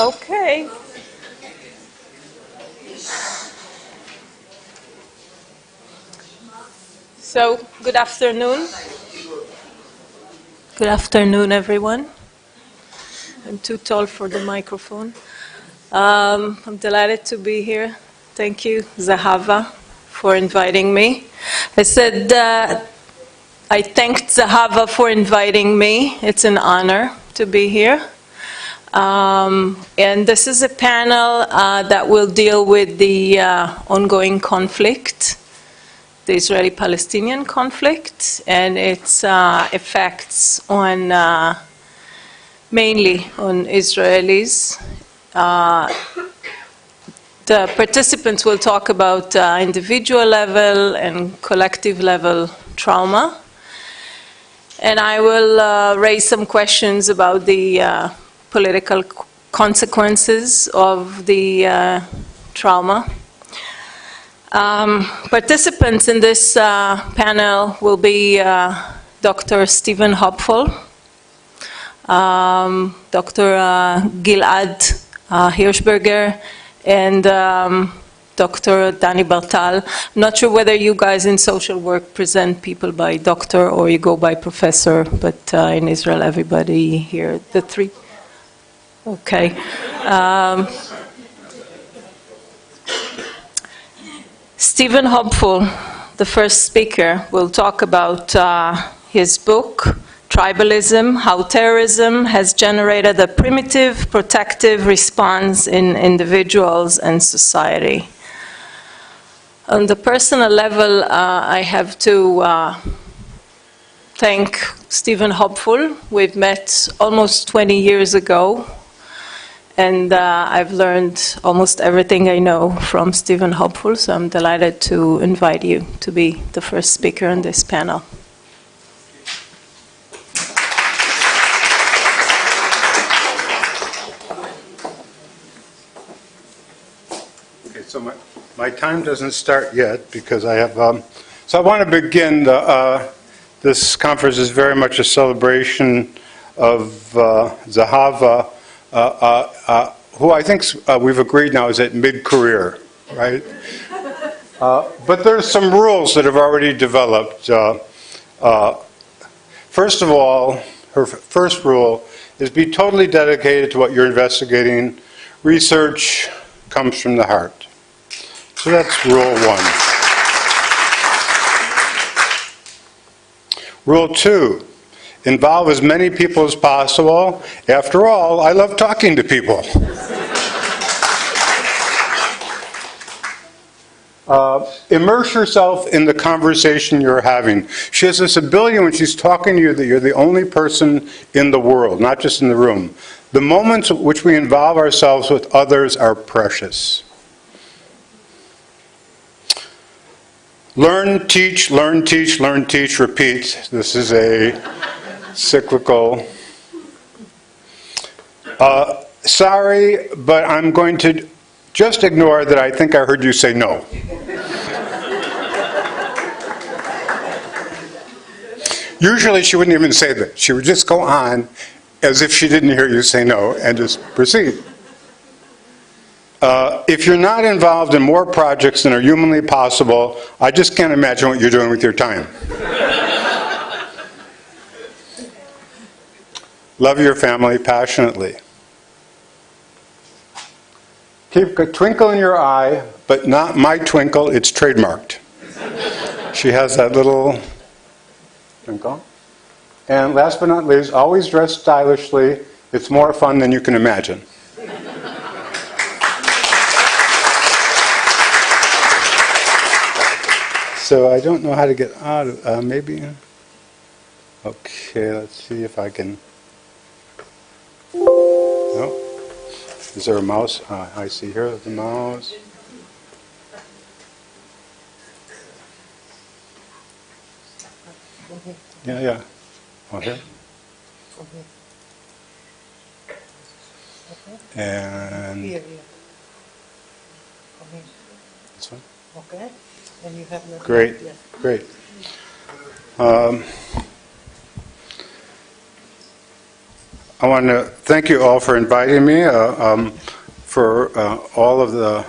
Okay. So, good afternoon. Good afternoon, everyone. I'm too tall for the microphone. I'm delighted to be here. Thank you, Ahava, for inviting me. I said I thanked Ahava for inviting me. It's an honor to be here. And this is a panel that will deal with the ongoing conflict, the Israeli-Palestinian conflict, and its effects on mainly on Israelis. The participants will talk about individual level and collective level trauma. And I will raise some questions about the political consequences of the trauma. Participants in this panel will be Dr. Stevan Hobfoll, Dr. Gilad Hirschberger, and Dr. Dani Bartal. I'm not sure whether you guys in social work present people by doctor or you go by professor, but in Israel everybody here, the three. Okay. Stevan Hobfoll, the first speaker, will talk about his book, Tribalism, How Terrorism Has Generated a Primitive Protective Response in Individuals and Society. On the personal level, I have to thank Stevan Hobfoll. We've met almost 20 years ago. And I've learned almost everything I know from Stevan Hobfoll, so I'm delighted to invite you to be the first speaker on this panel. Okay, so my time doesn't start yet because I have. So I want to begin. This conference is very much a celebration of Ahava. Who I think we've agreed now is at mid-career, right? But there's some rules that have already developed. First of all, her first rule is be totally dedicated to what you're investigating. Research comes from the heart. So that's rule one. Rule two. Involve as many people as possible. After all, I love talking to people. Immerse yourself in the conversation you're having. She has this ability when she's talking to you that you're the only person in the world, not just in the room. The moments in which we involve ourselves with others are precious. Learn, teach, learn, teach, learn, teach, repeat. This is a cyclical. Sorry, but I'm going to just ignore that I think I heard you say no. Usually she wouldn't even say that. She would just go on as if she didn't hear you say no and just proceed. If you're not involved in more projects than are humanly possible, I just can't imagine what you're doing with your time. Love your family passionately. Keep a twinkle in your eye, but not my twinkle, it's trademarked. She has that little twinkle. And last but not least, always dress stylishly. It's more fun than you can imagine. So I don't know how to get out of, maybe. Okay, let's see if I can. No. Is there a mouse? I see here the mouse. Yeah. Okay. And this one. Okay. And you have nothing. Great. Yeah. Great. I want to thank you all for inviting me, for all of the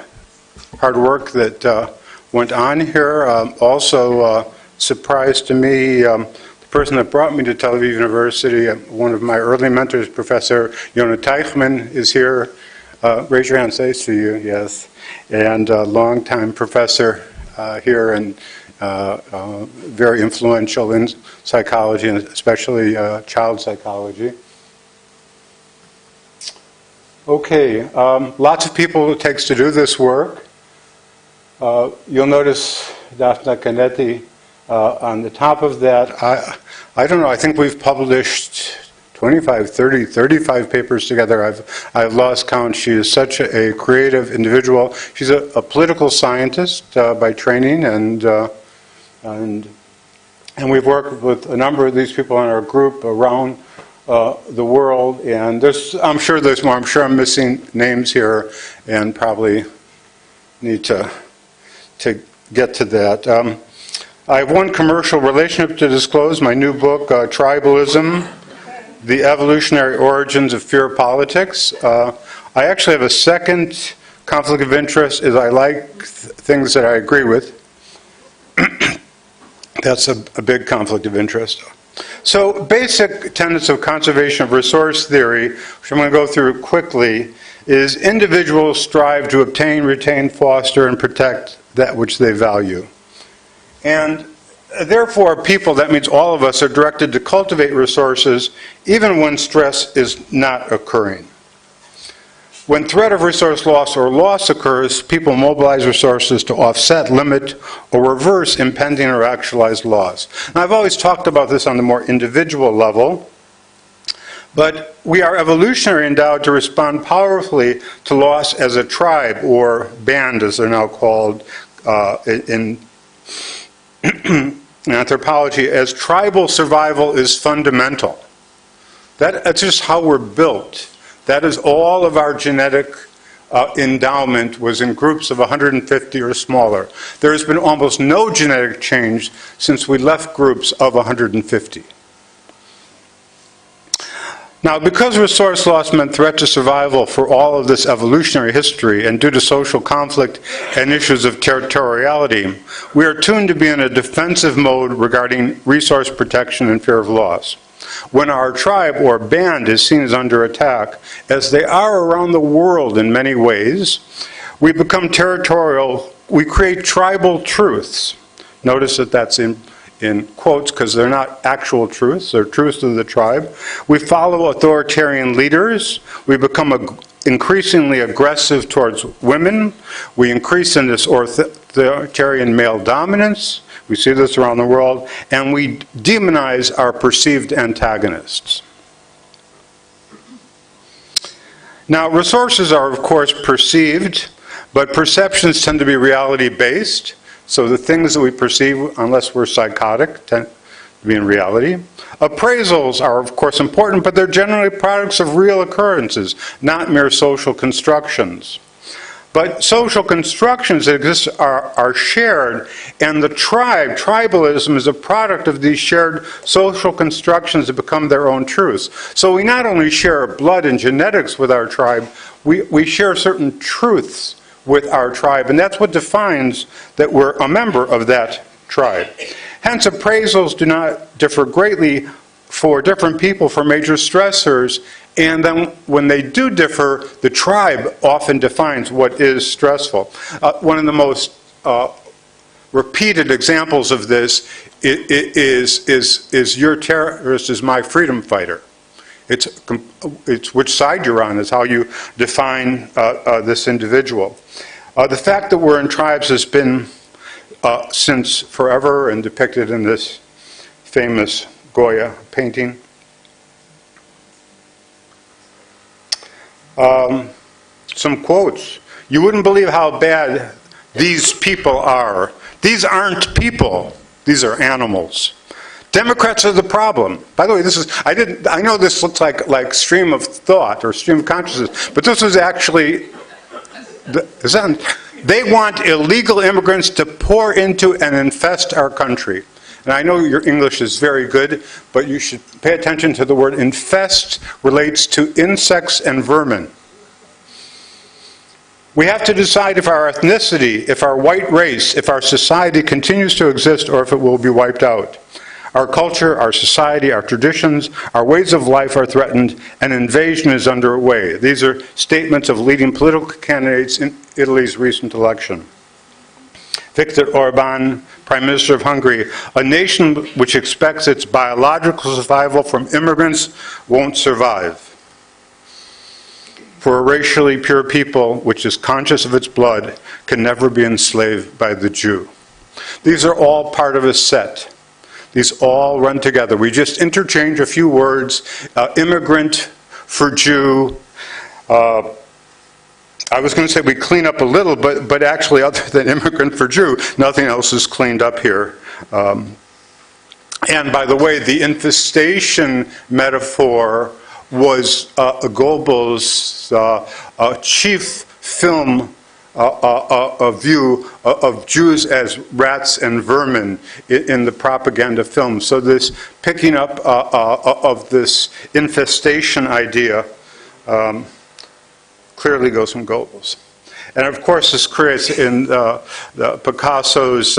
hard work that went on here. Also, surprise to me, the person that brought me to Tel Aviv University, one of my early mentors, Professor Yonah Teichman, is here. Raise your hand, say it's to you, yes. And a longtime professor here and very influential in psychology, and especially child psychology. Okay, lots of people it takes to do this work. You'll notice Daphne Canetti on the top of that. I don't know, I think we've published 25, 30, 35 papers together. I've lost count. She is such a creative individual. She's a political scientist by training, and we've worked with a number of these people in our group around the world, and I'm sure there's more. I'm sure I'm missing names here, and probably need to get to that. I have one commercial relationship to disclose, my new book, Tribalism, The Evolutionary Origins of Fear Politics. I actually have a second conflict of interest, is I like things that I agree with. That's a big conflict of interest. So basic tenets of conservation of resource theory, which I'm going to go through quickly, is individuals strive to obtain, retain, foster, and protect that which they value. And therefore, people, that means all of us, are directed to cultivate resources even when stress is not occurring. When threat of resource loss or loss occurs, people mobilize resources to offset, limit, or reverse impending or actualized loss. Now, I've always talked about this on the more individual level, but we are evolutionarily endowed to respond powerfully to loss as a tribe, or band as they're now called in anthropology, as tribal survival is fundamental. That's just how we're built. That is all of our genetic endowment was in groups of 150 or smaller. There has been almost no genetic change since we left groups of 150. Now, because resource loss meant threat to survival for all of this evolutionary history, and due to social conflict and issues of territoriality, we are tuned to be in a defensive mode regarding resource protection and fear of loss. When our tribe or band is seen as under attack, as they are around the world in many ways, we become territorial. We create tribal truths. Notice that that's in quotes, because they're not actual truths, they're truths of the tribe. We follow authoritarian leaders. We become increasingly aggressive towards women. We increase in this authoritarian male dominance. We see this around the world. And we demonize our perceived antagonists. Now, resources are, of course, perceived, but perceptions tend to be reality-based. So the things that we perceive, unless we're psychotic, tend to be in reality. Appraisals are, of course, important, but they're generally products of real occurrences, not mere social constructions. But social constructions that exist are shared, and the tribalism is a product of these shared social constructions that become their own truths. So we not only share blood and genetics with our tribe, we share certain truths with our tribe, and that's what defines that we're a member of that tribe. Hence, appraisals do not differ greatly for different people for major stressors, and then when they do differ, the tribe often defines what is stressful. One of the most repeated examples of this is your terrorist is my freedom fighter. It's which side you're on is how you define this individual. The fact that we're in tribes has been since forever and depicted in this famous Goya painting. Some quotes. You wouldn't believe how bad these people are. These aren't people. These are animals. Democrats are the problem. By the way, this is, I know this looks like stream of thought or stream of consciousness, but this was actually, they want illegal immigrants to pour into and infest our country. And I know your English is very good, but you should pay attention to the word infest relates to insects and vermin. We have to decide if our ethnicity, if our white race, if our society continues to exist or if it will be wiped out. Our culture, our society, our traditions, our ways of life are threatened, and invasion is underway. These are statements of leading political candidates in Italy's recent election. Viktor Orban, Prime Minister of Hungary, a nation which expects its biological survival from immigrants won't survive. For a racially pure people which is conscious of its blood can never be enslaved by the Jew. These are all part of a set. These all run together. We just interchange a few words, immigrant for Jew. I was going to say we clean up a little, but actually other than immigrant for Jew, nothing else is cleaned up here. And by the way, the infestation metaphor was Goebbels' chief film a view of Jews as rats and vermin in the propaganda film. So this picking up of this infestation idea clearly goes from Goebbels. And of course this creates in Picasso's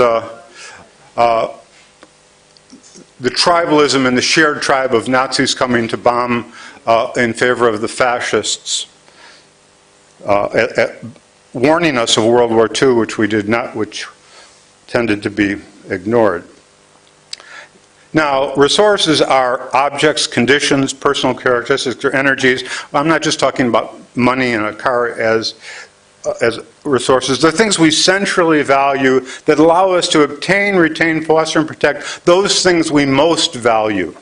the tribalism and the shared tribe of Nazis coming to bomb in favor of the fascists, warning us of World War II, which we did not, which tended to be ignored. Now, resources are objects, conditions, personal characteristics, or energies. I'm not just talking about money and a car as resources. They're things we centrally value that allow us to obtain, retain, foster, and protect those things we most value.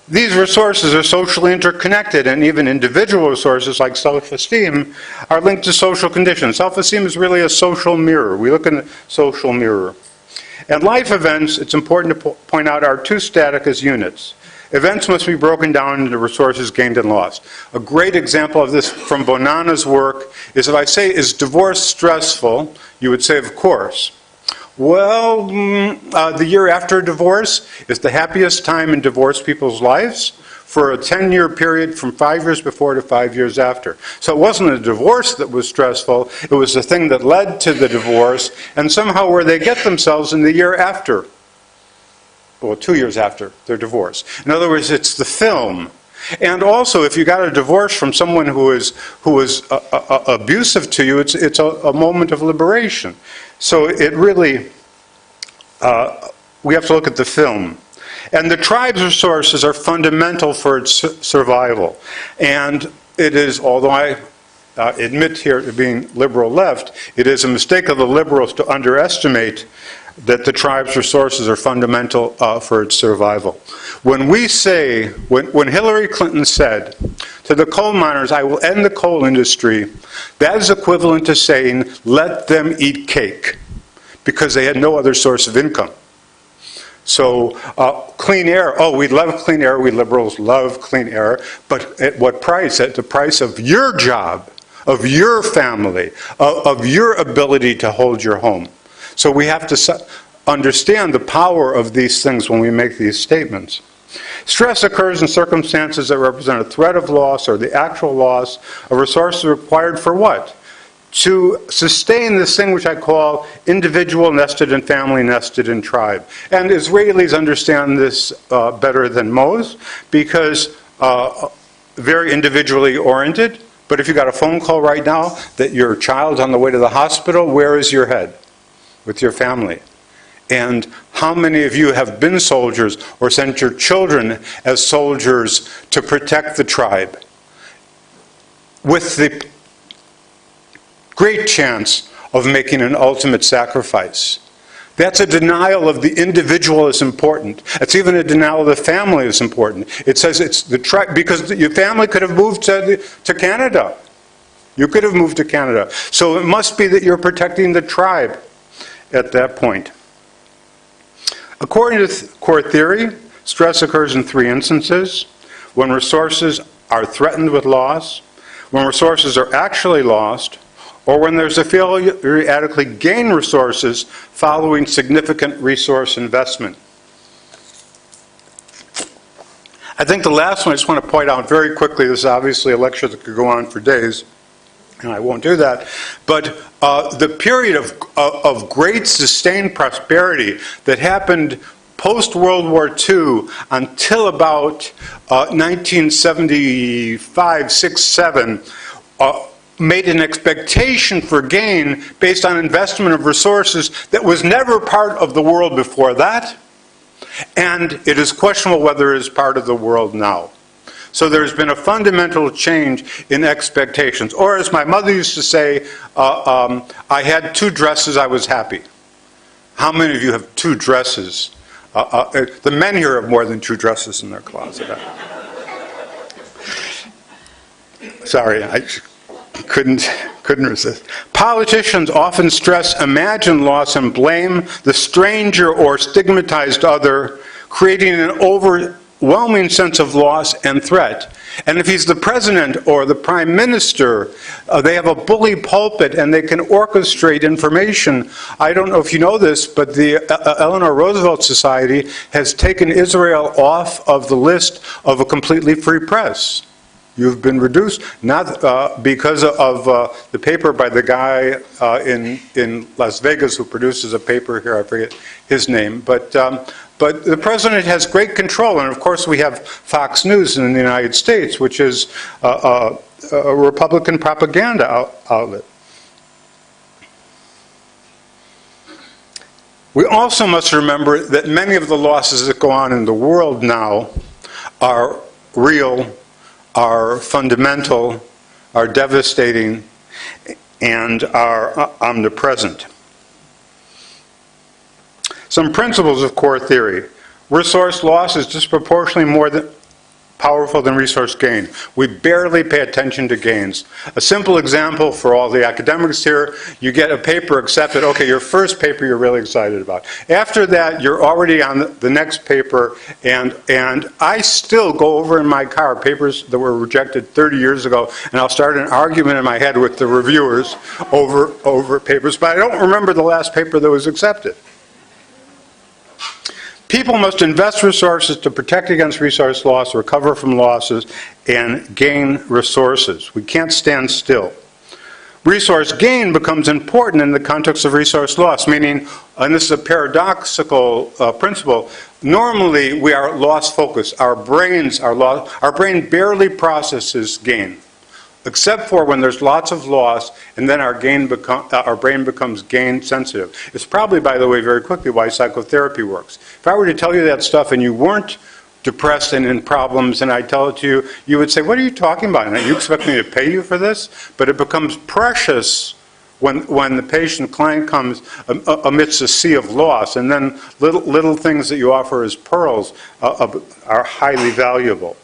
These resources are socially interconnected, and even individual resources like self-esteem are linked to social conditions. Self-esteem is really a social mirror. We look in a social mirror. And life events, it's important to point out, are too static as units. Events must be broken down into resources gained and lost. A great example of this from Bonanna's work is if I say, is divorce stressful? You would say, of course. Well, the year after divorce is the happiest time in divorced people's lives for a 10-year period from 5 years before to 5 years after. So it wasn't a divorce that was stressful, it was the thing that led to the divorce, and somehow where they get themselves in the year after. Well, 2 years after their divorce. In other words, it's the film. And also, if you got a divorce from someone who is abusive to you, it's a moment of liberation. So it really, we have to look at the film. And the tribe's resources are fundamental for its survival. And it is, although I admit here to being liberal left, it is a mistake of the liberals to underestimate that the tribe's resources are fundamental for its survival. When we say, when Hillary Clinton said to the coal miners, I will end the coal industry, that is equivalent to saying, let them eat cake, because they had no other source of income. So clean air, oh, we love clean air, we liberals love clean air, but at what price? At the price of your job, of your family, of your ability to hold your home. So we have to understand the power of these things when we make these statements. Stress occurs in circumstances that represent a threat of loss or the actual loss of resources required for what? To sustain this thing which I call individual nested and family nested in tribe. And Israelis understand this better than most because very individually oriented. But if you got a phone call right now that your child's on the way to the hospital, where is your head? With your family. And how many of you have been soldiers or sent your children as soldiers to protect the tribe? With the great chance of making an ultimate sacrifice. That's a denial of the individual is important. It's even a denial of the family is important. It says it's the tribe, because your family could have moved to Canada. You could have moved to Canada. So it must be that you're protecting the tribe at that point. According to core theory, stress occurs in three instances: when resources are threatened with loss, when resources are actually lost, or when there's a failure to adequately gain resources following significant resource investment. I think the last one I just want to point out very quickly, this is obviously a lecture that could go on for days, and I won't do that, but the period of great sustained prosperity that happened post-World War II until about 1975, 6, 7, made an expectation for gain based on investment of resources that was never part of the world before that, and it is questionable whether it is part of the world now. So there's been a fundamental change in expectations. Or as my mother used to say, I had 2 dresses, I was happy. How many of you have 2 dresses? The men here have more than 2 dresses in their closet. Sorry, I couldn't resist. Politicians often stress imagined loss and blame the stranger or stigmatized other, creating an overwhelming sense of loss and threat. And if he's the president or the prime minister, they have a bully pulpit and they can orchestrate information. I don't know if you know this, but the Eleanor Roosevelt Society has taken Israel off of the list of a completely free press. You've been reduced, not because of the paper by the guy in Las Vegas who produces a paper here, I forget his name, but the president has great control, and of course we have Fox News in the United States, which is a Republican propaganda outlet. We also must remember that many of the losses that go on in the world now are real, are fundamental, are devastating, and are omnipresent. Some principles of core theory. Resource loss is disproportionately more powerful than resource gain. We barely pay attention to gains. A simple example for all the academics here, you get a paper accepted, okay, your first paper you're really excited about. After that, you're already on the next paper, and I still go over in my car papers that were rejected 30 years ago, and I'll start an argument in my head with the reviewers over papers, but I don't remember the last paper that was accepted. People must invest resources to protect against resource loss, recover from losses, and gain resources. We can't stand still. Resource gain becomes important in the context of resource loss, meaning, and this is a paradoxical principle, normally we are loss focused. Our brain barely processes gain, except for when there's lots of loss, and then our brain becomes gain sensitive. It's probably, by the way, very quickly why psychotherapy works. If I were to tell you that stuff and you weren't depressed and in problems, and I tell it to you, you would say, what are you talking about? And you expect me to pay you for this? But it becomes precious when the client comes amidst a sea of loss, and then little things that you offer as pearls are highly valuable.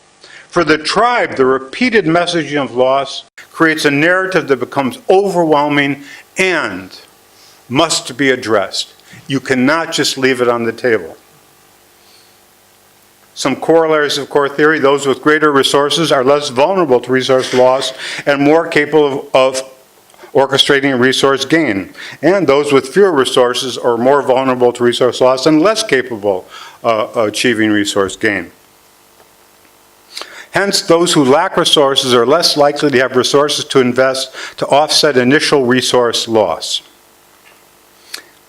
For the tribe, the repeated messaging of loss creates a narrative that becomes overwhelming and must be addressed. You cannot just leave it on the table. Some corollaries of core theory: those with greater resources are less vulnerable to resource loss and more capable of orchestrating resource gain. And those with fewer resources are more vulnerable to resource loss and less capable of achieving resource gain. Hence, those who lack resources are less likely to have resources to invest to offset initial resource loss.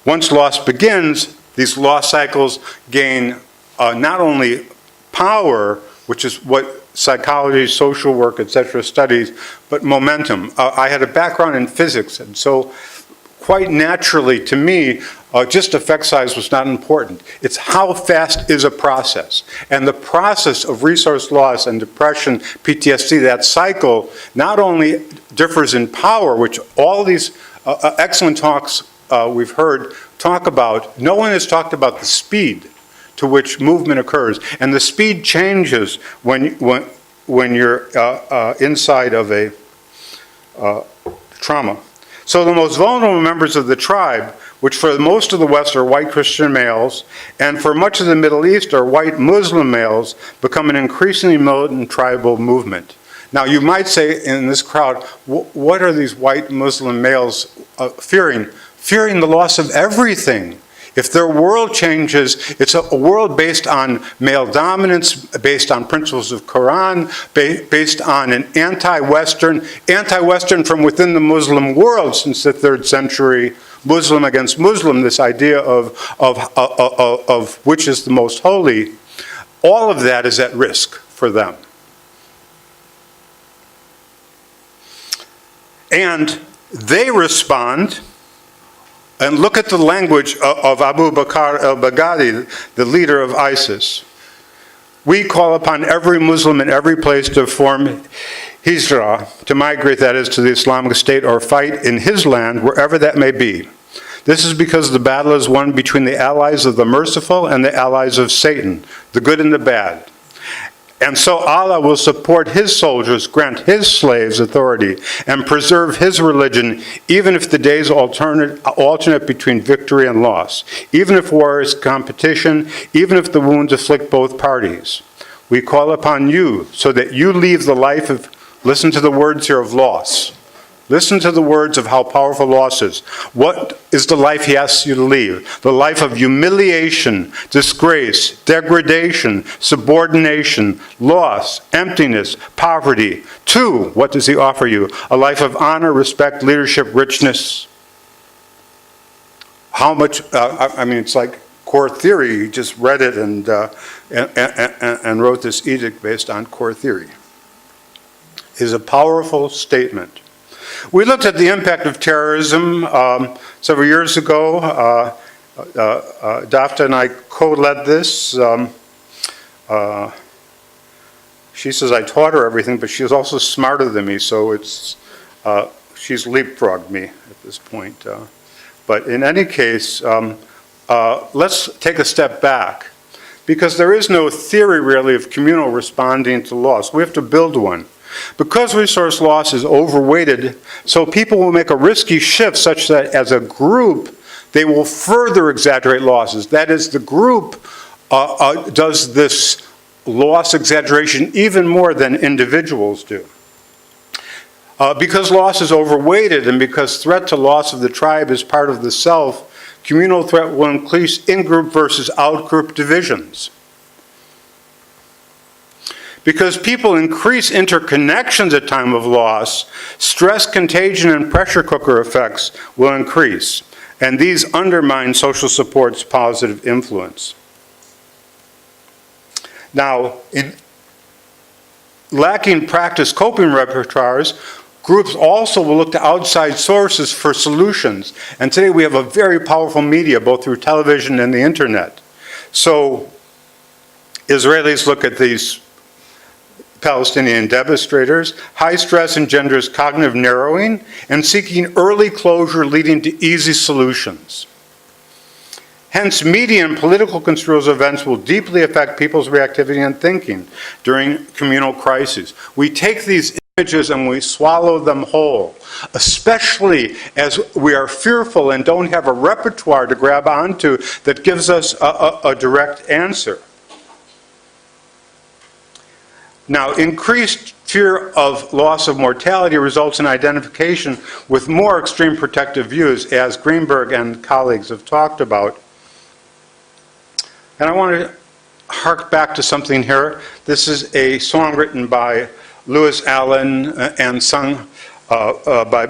Once loss begins, these loss cycles gain not only power, which is what psychology, social work, etc. studies, but momentum. I had a background in physics, and so quite naturally to me, just effect size was not important. It's how fast is a process. And the process of resource loss and depression, PTSD, that cycle, not only differs in power, which all these excellent talks we've heard talk about, no one has talked about the speed to which movement occurs. And the speed changes when you're inside of a trauma. So the most vulnerable members of the tribe, which for most of the West are white Christian males, and for much of the Middle East are white Muslim males, become an increasingly militant tribal movement. Now, you might say in this crowd, what are these white Muslim males fearing? Fearing the loss of everything. If their world changes, it's a world based on male dominance, based on principles of Quran, based on an anti-Western from within the Muslim world since the 3rd century, Muslim against Muslim, this idea of which is the most holy. All of that is at risk for them. And they respond. And look at the language of Abu Bakr al-Baghdadi, the leader of ISIS. We call upon every Muslim in every place to form hijrah, to migrate, that is, to the Islamic State or fight in his land, wherever that may be. This is because the battle is won between the allies of the merciful and the allies of Satan, the good and the bad. And so Allah will support his soldiers, grant his slaves authority, and preserve his religion, even if the days alternate between victory and loss, even if war is competition, even if the wounds afflict both parties. We call upon you so that you leave the life of, listen to the words here, of loss. Listen to the words of how powerful loss is. What is the life he asks you to leave? The life of humiliation, disgrace, degradation, subordination, loss, emptiness, poverty. 2, what does he offer you? A life of honor, respect, leadership, richness. How much, I mean, it's like core theory. He just read it and wrote this edict based on core theory. It is a powerful statement. We looked at the impact of terrorism several years ago. Dafta and I co-led this. She says I taught her everything, but she's also smarter than me, so she's leapfrogged me at this point. But in any case, let's take a step back, because there is no theory really of communal responding to loss. We have to build one. Because resource loss is overweighted, so people will make a risky shift such that as a group, they will further exaggerate losses. That is, the group does this loss exaggeration even more than individuals do. Because loss is overweighted and because threat to loss of the tribe is part of the self, communal threat will increase in-group versus out-group divisions. Because people increase interconnections at time of loss, stress, contagion, and pressure cooker effects will increase, and these undermine social support's positive influence. Now, in lacking practice coping repertoires, groups also will look to outside sources for solutions, and today we have a very powerful media, both through television and the internet. So, Israelis look at these Palestinian demonstrators. High stress engenders cognitive narrowing and seeking early closure leading to easy solutions. Hence, media and political construals of events will deeply affect people's reactivity and thinking during communal crises. We take these images and we swallow them whole, especially as we are fearful and don't have a repertoire to grab onto that gives us a direct answer. Now, increased fear of loss of mortality results in identification with more extreme protective views, as Greenberg and colleagues have talked about. And I want to hark back to something here. This is a song written by Lewis Allen and sung by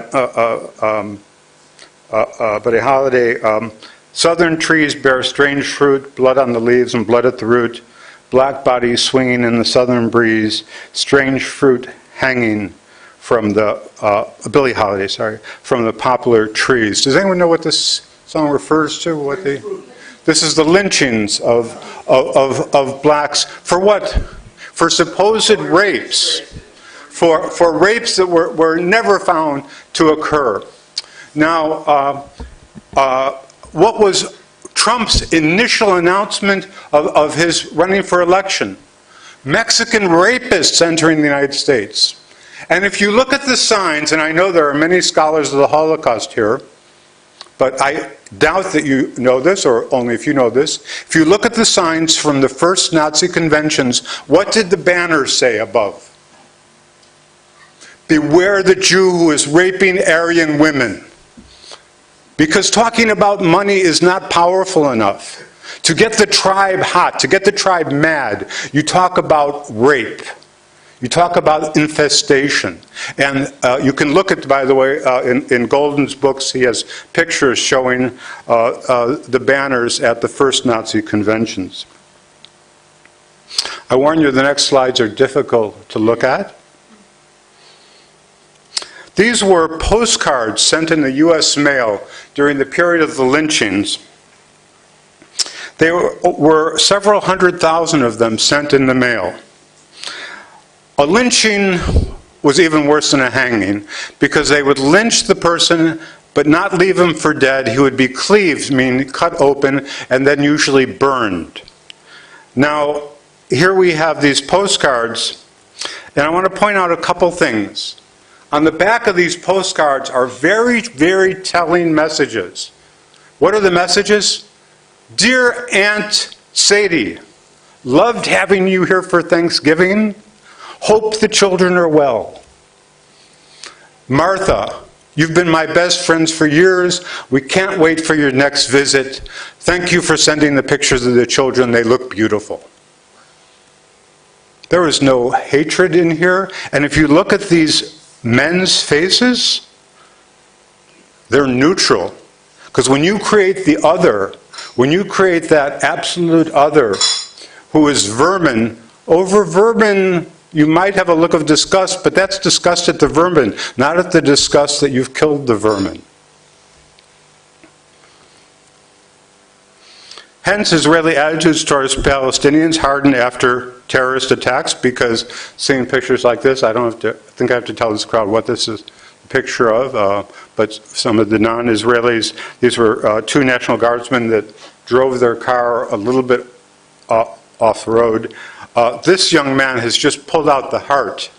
Buddy Holliday. Southern trees bear strange fruit, blood on the leaves and blood at the root. Black bodies swinging in the southern breeze, strange fruit hanging from the, Billie Holiday, sorry, from the poplar trees. Does anyone know what this song refers to? This is the lynchings of blacks. For what? For supposed rapes. For rapes that were never found to occur. Now, what was Trump's initial announcement of his running for election? Mexican rapists entering the United States. And if you look at the signs, and I know there are many scholars of the Holocaust here, but I doubt that you know this, or only if you know this. If you look at the signs from the first Nazi conventions, what did the banners say above? Beware the Jew who is raping Aryan women. Because talking about money is not powerful enough. To get the tribe hot, to get the tribe mad, you talk about rape. You talk about infestation. And you can look at, by the way, in Golden's books, he has pictures showing the banners at the first Nazi conventions. I warn you, the next slides are difficult to look at. These were postcards sent in the U.S. mail during the period of the lynchings. There were several 100,000 of them sent in the mail. A lynching was even worse than a hanging, because they would lynch the person but not leave him for dead. He would be cleaved, meaning cut open, and then usually burned. Now, here we have these postcards, and I want to point out a couple things. On the back of these postcards are very, very telling messages. What are the messages? Dear Aunt Sadie, loved having you here for Thanksgiving. Hope the children are well. Martha, you've been my best friends for years. We can't wait for your next visit. Thank you for sending the pictures of the children. They look beautiful. There is no hatred in here. And if you look at these men's faces, they're neutral. Because when you create the other, when you create that absolute other who is vermin, over vermin you might have a look of disgust, but that's disgust at the vermin, not at the disgust that you've killed the vermin. Hence, Israeli attitudes towards Palestinians hardened after terrorist attacks, because seeing pictures like this, I think I have to tell this crowd what this is a picture of, but some of the non-Israelis, these were two National Guardsmen that drove their car a little bit off the road. This young man has just pulled out the heart,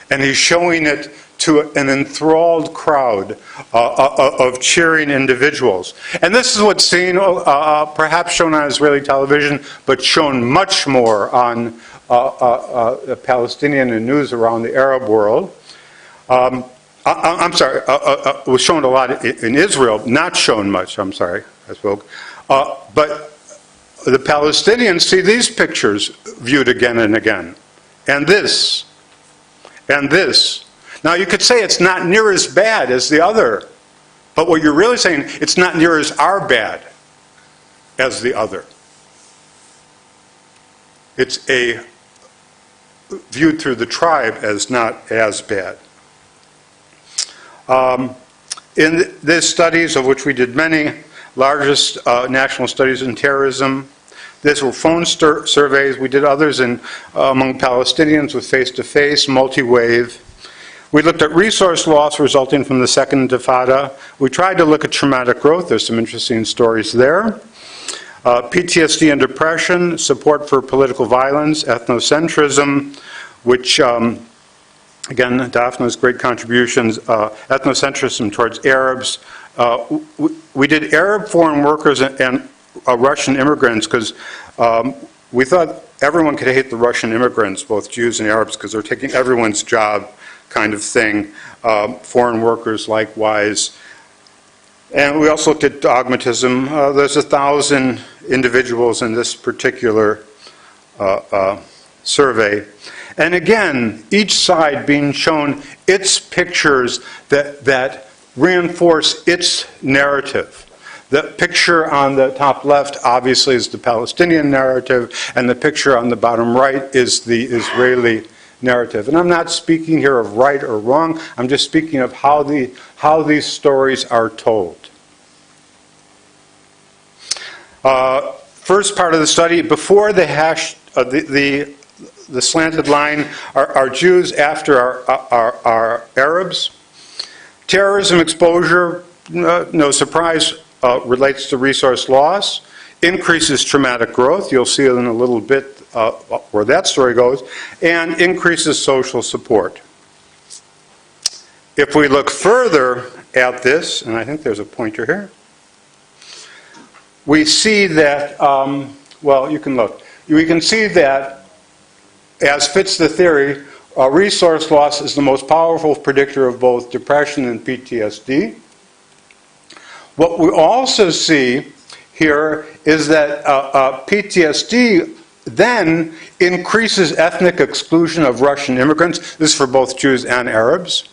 and he's showing it to an enthralled crowd of cheering individuals. And this is what's seen, perhaps shown on Israeli television, but shown much more on Palestinian and news around the Arab world. I'm sorry, it was shown a lot in Israel, not shown much, I'm sorry, I spoke. But the Palestinians see these pictures viewed again and again. And this. And this. Now you could say it's not near as bad as the other. But what you're really saying, it's not near as bad as the other. It's viewed through the tribe as not as bad. In these studies, of which we did many, largest national studies in terrorism. These were phone surveys. We did others among Palestinians with face-to-face, multi-wave. We looked at resource loss resulting from the Second Intifada. We tried to look at traumatic growth. There's some interesting stories there. PTSD and depression, support for political violence, ethnocentrism, which, again, Daphne's great contributions, ethnocentrism towards Arabs. We did Arab foreign workers and Russian immigrants because we thought everyone could hate the Russian immigrants, both Jews and Arabs, because they're taking everyone's job kind of thing. Foreign workers likewise. And we also looked at dogmatism. There's 1,000 individuals in this particular survey. And again, each side being shown its pictures that reinforce its narrative. The picture on the top left obviously is the Palestinian narrative, and the picture on the bottom right is the Israeli narrative. And I'm not speaking here of right or wrong, I'm just speaking of how these stories are told. First part of the study, before the slanted line are Jews, after are Arabs. Terrorism exposure, no surprise, relates to resource loss, increases traumatic growth, you'll see in a little bit where that story goes, and increases social support. If we look further at this, and I think there's a pointer here, we see that, well, you can look. We can see that, as fits the theory, resource loss is the most powerful predictor of both depression and PTSD. What we also see here is that PTSD then increases ethnic exclusion of Russian immigrants. This is for both Jews and Arabs.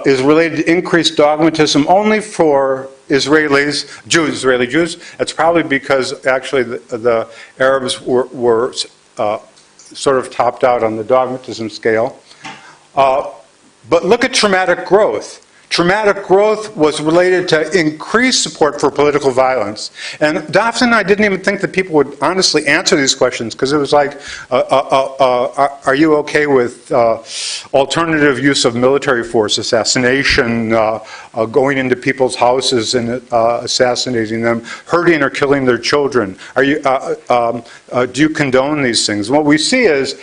Is related to increased dogmatism only for Israeli Jews. That's probably because actually the Arabs were sort of topped out on the dogmatism scale. But look at traumatic growth. Traumatic growth was related to increased support for political violence. And Daphne and I didn't even think that people would honestly answer these questions, because it was like, are you okay with alternative use of military force, assassination, going into people's houses and assassinating them, hurting or killing their children? Do you condone these things? And what we see is,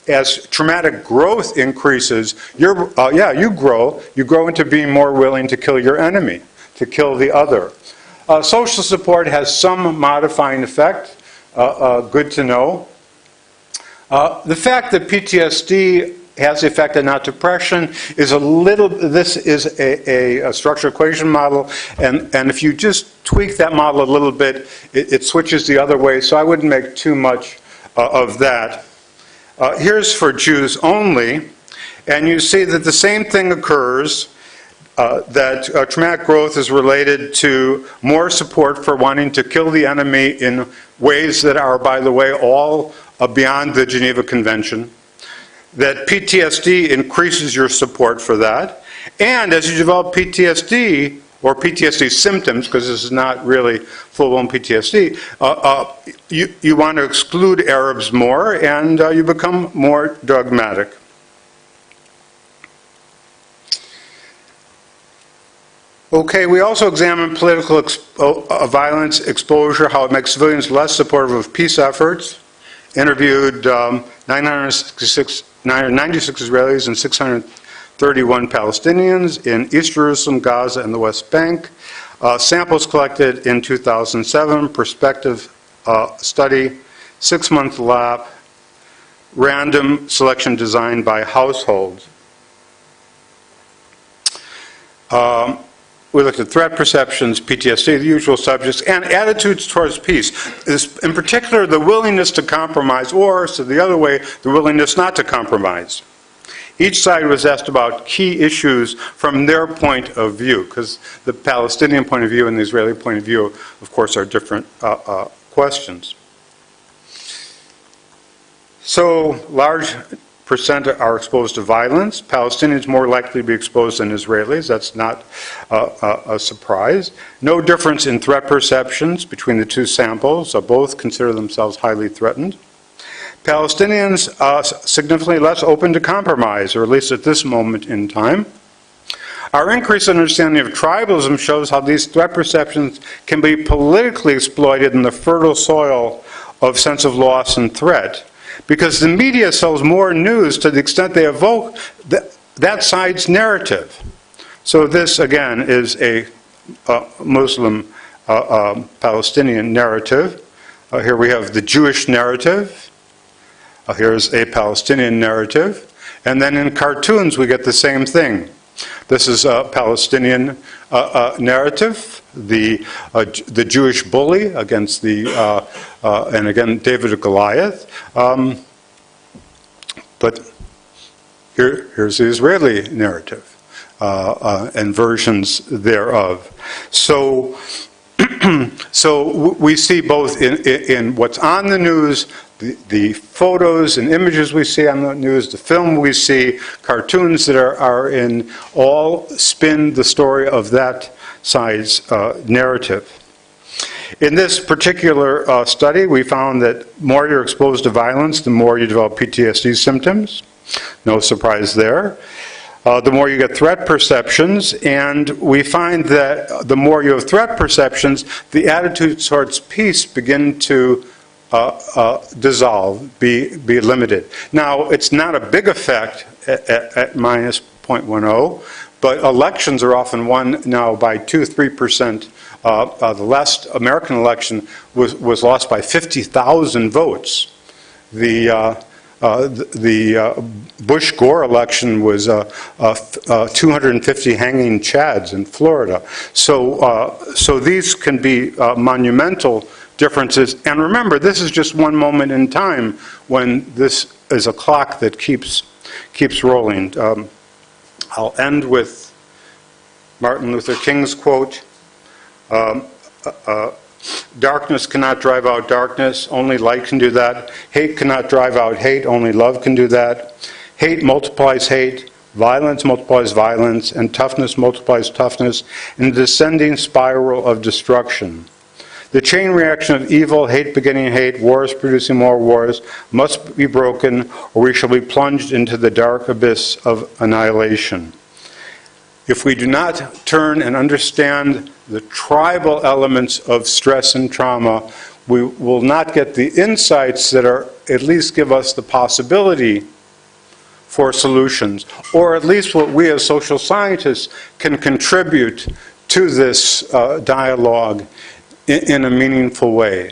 as traumatic growth increases, you grow into being more willing to kill your enemy, to kill the other. Social support has some modifying effect, good to know. The fact that PTSD has the effect and not depression is this is a structural equation model, and if you just tweak that model a little bit, it switches the other way, so I wouldn't make too much of that. Here's for Jews only, and you see that the same thing occurs, that traumatic growth is related to more support for wanting to kill the enemy in ways that are, by the way, all beyond the Geneva Convention, that PTSD increases your support for that, and as you develop PTSD, or PTSD symptoms, because this is not really full-blown PTSD, you want to exclude Arabs more, and you become more dogmatic. Okay, we also examine political violence exposure, how it makes civilians less supportive of peace efforts. Interviewed 996 Israelis and 631 Palestinians in East Jerusalem, Gaza, and the West Bank. Samples collected in 2007, prospective study, 6-month lab, random selection designed by households. We looked at threat perceptions, PTSD, the usual subjects, and attitudes towards peace. In particular, the willingness to compromise, or, so the other way, the willingness not to compromise. Each side was asked about key issues from their point of view, because the Palestinian point of view and the Israeli point of view, of course, are different questions. So, large percent are exposed to violence. Palestinians more likely to be exposed than Israelis. That's not a surprise. No difference in threat perceptions between the two samples. Both consider themselves highly threatened. Palestinians are significantly less open to compromise, or at least at this moment in time. Our increased understanding of tribalism shows how these threat perceptions can be politically exploited in the fertile soil of sense of loss and threat, because the media sells more news to the extent they evoke that side's narrative. So this, again, is a Muslim Palestinian narrative. Here we have the Jewish narrative. Here's a Palestinian narrative. And then in cartoons we get the same thing. This is a Palestinian narrative, the Jewish bully against the, and again, David and Goliath. But here's the Israeli narrative and versions thereof. So, so we see both in what's on the news, the photos and images we see on the news, the film we see, cartoons that are in, all spin the story of that side's narrative. In this particular study, we found that the more you're exposed to violence, the more you develop PTSD symptoms. No surprise there. The more you get threat perceptions, and we find that the more you have threat perceptions, the attitudes towards peace begin to dissolve, be limited. Now, it's not a big effect at minus 0.10, but elections are often won now by 2-3%. The last American election was lost by 50,000 votes. the Bush-Gore election was 250 hanging Chads in Florida. So these can be monumental differences. And remember, this is just one moment in time when this is a clock that keeps rolling. I'll end with Martin Luther King's quote. Darkness cannot drive out darkness, only light can do that. Hate cannot drive out hate, only love can do that. Hate multiplies hate, violence multiplies violence, and toughness multiplies toughness in a descending spiral of destruction. The chain reaction of evil, hate begetting hate, wars producing more wars, must be broken, or we shall be plunged into the dark abyss of annihilation. If we do not turn and understand the tribal elements of stress and trauma, we will not get the insights that are at least give us the possibility for solutions, or at least what we as social scientists can contribute to this dialogue in a meaningful way.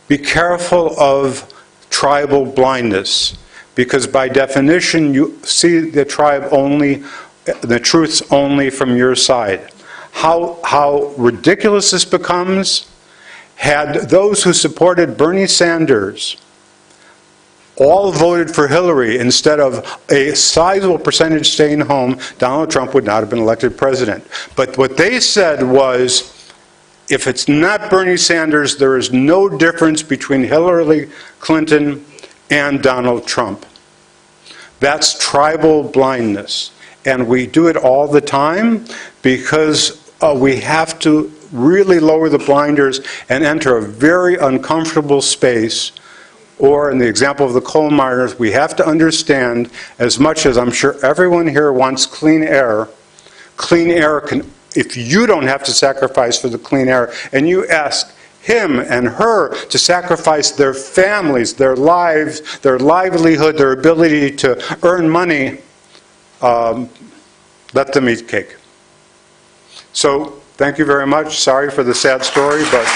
Be careful of tribal blindness, because by definition you see the tribe only, the truths only from your side. How ridiculous this becomes, had those who supported Bernie Sanders all voted for Hillary instead of a sizable percentage staying home, Donald Trump would not have been elected president. But what they said was, if it's not Bernie Sanders, there is no difference between Hillary Clinton and Donald Trump. That's tribal blindness. And we do it all the time because we have to really lower the blinders and enter a very uncomfortable space. Or in the example of the coal miners, we have to understand, as much as I'm sure everyone here wants clean air can, if you don't have to sacrifice for the clean air, and you ask him and her to sacrifice their families, their lives, their livelihood, their ability to earn money, let them eat cake. So, thank you very much. Sorry for the sad story, but